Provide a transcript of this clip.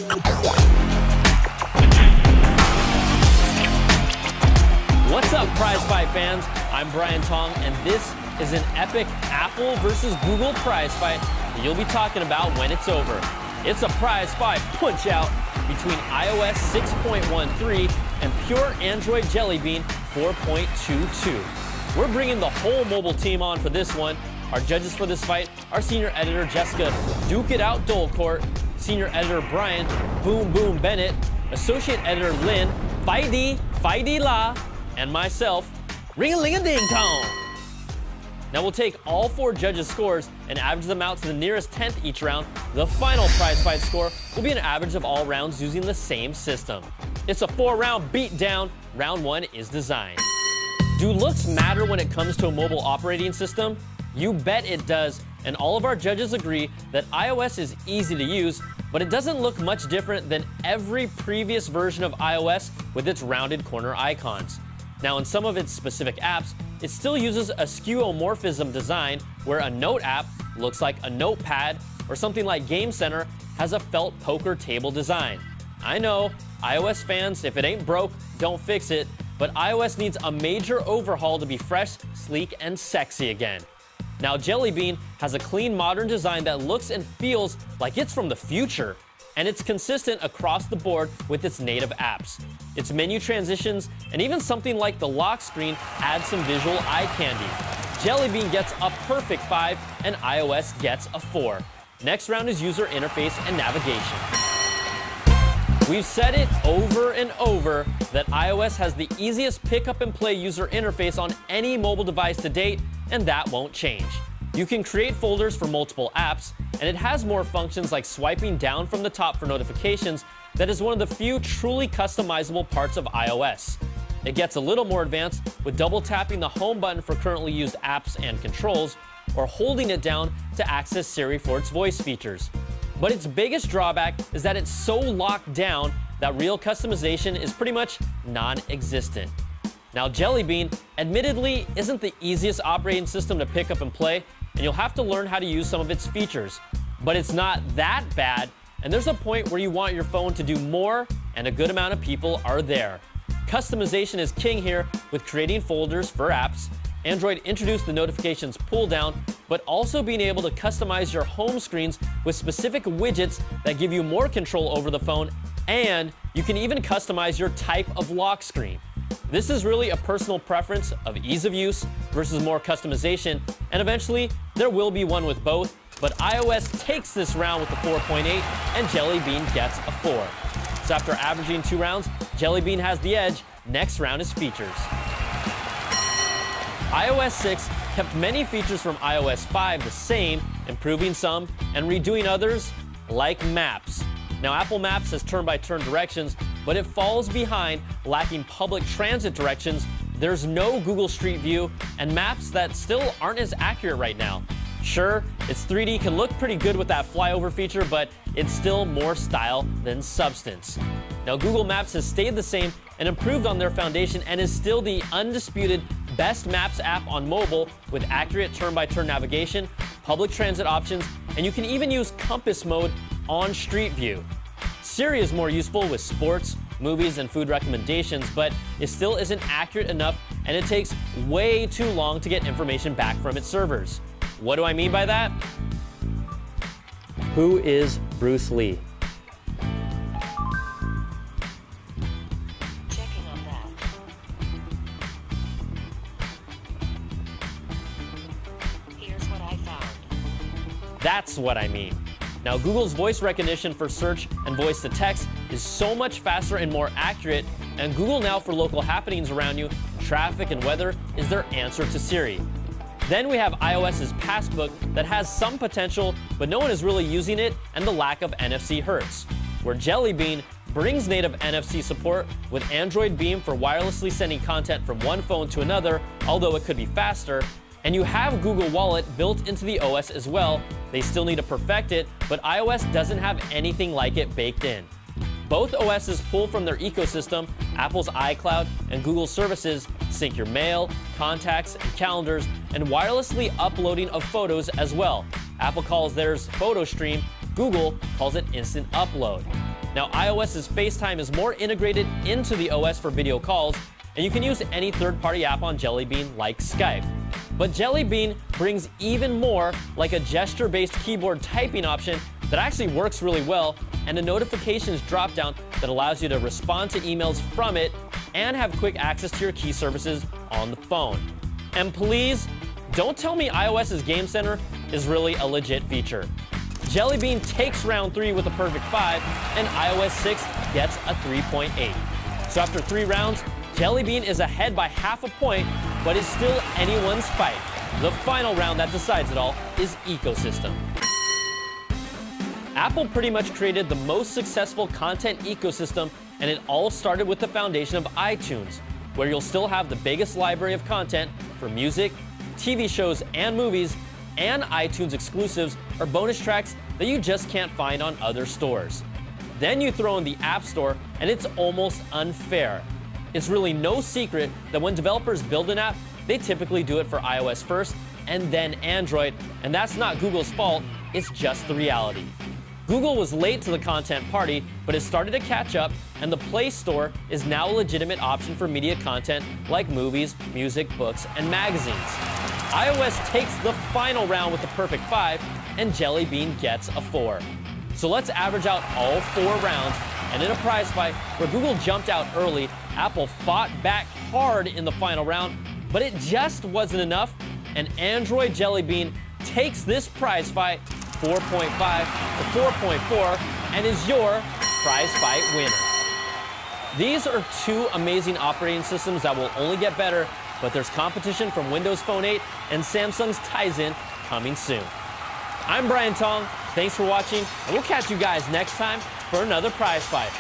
What's up, PrizeFight fans? I'm Brian Tong, and this is an epic Apple versus Google prize fight that you'll be talking about when it's over. It's a prize fight punch-out between iOS 6.13 and pure Android Jelly Bean 4.22. We're bringing the whole mobile team on for this one. Our judges for this fight are senior editor Jessica Duke It Out Dolecourt, senior editor Brian Boom Boom Bennett, associate editor Lynn Fighty La, and myself, Ring-a-ling-a-ding-tong. Now we'll take all 4 judges' scores and average them out to the nearest 10th each round. The final prize fight score will be an average of all rounds using the same system. It's a 4-round beatdown. Round 1 is designed. Do looks matter when it comes to a mobile operating system? You bet it does, and all of our judges agree that iOS is easy to use, but it doesn't look much different than every previous version of iOS with its rounded corner icons. Now, in some of its specific apps, it still uses a skeuomorphism design where a note app looks like a notepad, or something like Game Center has a felt poker table design. I know, iOS fans, if it ain't broke, don't fix it, but iOS needs a major overhaul to be fresh, sleek, and sexy again. Now, Jelly Bean has a clean, modern design that looks and feels like it's from the future, and it's consistent across the board with its native apps. Its menu transitions and even something like the lock screen add some visual eye candy. Jelly Bean gets a perfect 5, and iOS gets a 4. Next round is user interface and navigation. We've said it over and over that iOS has the easiest pick-up-and-play user interface on any mobile device to date, and that won't change. You can create folders for multiple apps, and it has more functions like swiping down from the top for notifications. That is one of the few truly customizable parts of iOS. It gets a little more advanced with double tapping the home button for currently used apps and controls, or holding it down to access Siri for its voice features. But its biggest drawback is that it's so locked down that real customization is pretty much non-existent. Now, Jelly Bean admittedly isn't the easiest operating system to pick up and play, and you'll have to learn how to use some of its features. But it's not that bad, and there's a point where you want your phone to do more, and a good amount of people are there. Customization is king here with creating folders for apps. Android introduced the notifications pull down, but also being able to customize your home screens with specific widgets that give you more control over the phone, and you can even customize your type of lock screen. This is really a personal preference of ease of use versus more customization, and eventually there will be one with both, but iOS takes this round with the 4.8 and Jelly Bean gets a 4. So after averaging 2 rounds, Jelly Bean has the edge. Next round is features. iOS 6 kept many features from iOS 5 the same, improving some and redoing others, like Maps. Now, Apple Maps has turn-by-turn directions, but it falls behind, lacking public transit directions. There's no Google Street View, and maps that still aren't as accurate right now. Sure, its 3D can look pretty good with that flyover feature, but it's still more style than substance. Now, Google Maps has stayed the same and improved on their foundation and is still the undisputed best Maps app on mobile with accurate turn-by-turn navigation, public transit options, and you can even use compass mode on Street View. Siri is more useful with sports, movies, and food recommendations, but it still isn't accurate enough, and it takes way too long to get information back from its servers. What do I mean by that? Who is Bruce Lee? Checking on that. Here's what I found. That's what I mean. Now, Google's voice recognition for search and voice to text is so much faster and more accurate, and Google Now for local happenings around you, traffic and weather is their answer to Siri. Then we have iOS's Passbook that has some potential, but no one is really using it, and the lack of NFC hurts. Where Jelly Bean brings native NFC support with Android Beam for wirelessly sending content from one phone to another, although it could be faster, and you have Google Wallet built into the OS as well. They still need to perfect it, but iOS doesn't have anything like it baked in. Both OSs pull from their ecosystem, Apple's iCloud and Google services, sync your mail, contacts, and calendars, and wirelessly uploading of photos as well. Apple calls theirs Photo Stream, Google calls it Instant Upload. Now, iOS's FaceTime is more integrated into the OS for video calls, and you can use any third-party app on Jelly Bean like Skype. But Jelly Bean brings even more, like a gesture-based keyboard typing option that actually works really well, and a notifications drop-down that allows you to respond to emails from it and have quick access to your key services on the phone. And please, don't tell me iOS's Game Center is really a legit feature. Jelly Bean takes round 3 with a perfect 5, and iOS 6 gets a 3.8. So after 3 rounds, Jelly Bean is ahead by half a point, but it's still anyone's fight. The final round that decides it all is ecosystem. Apple pretty much created the most successful content ecosystem, and it all started with the foundation of iTunes, where you'll still have the biggest library of content for music, TV shows, and movies, and iTunes exclusives or bonus tracks that you just can't find on other stores. Then you throw in the App Store, and it's almost unfair. It's really no secret that when developers build an app, they typically do it for iOS first and then Android, and that's not Google's fault, it's just the reality. Google was late to the content party, but it started to catch up, and the Play Store is now a legitimate option for media content like movies, music, books, and magazines. iOS takes the final round with the perfect 5, and Jelly Bean gets a 4. So let's average out all 4 rounds, and in a prize fight where Google jumped out early, Apple fought back hard in the final round, but it just wasn't enough, and Android Jelly Bean takes this prize fight 4.5 to 4.4 and is your prize fight winner. These are 2 amazing operating systems that will only get better, but there's competition from Windows Phone 8 and Samsung's Tizen coming soon. I'm Brian Tong, thanks for watching, and we'll catch you guys next time for another prize fight.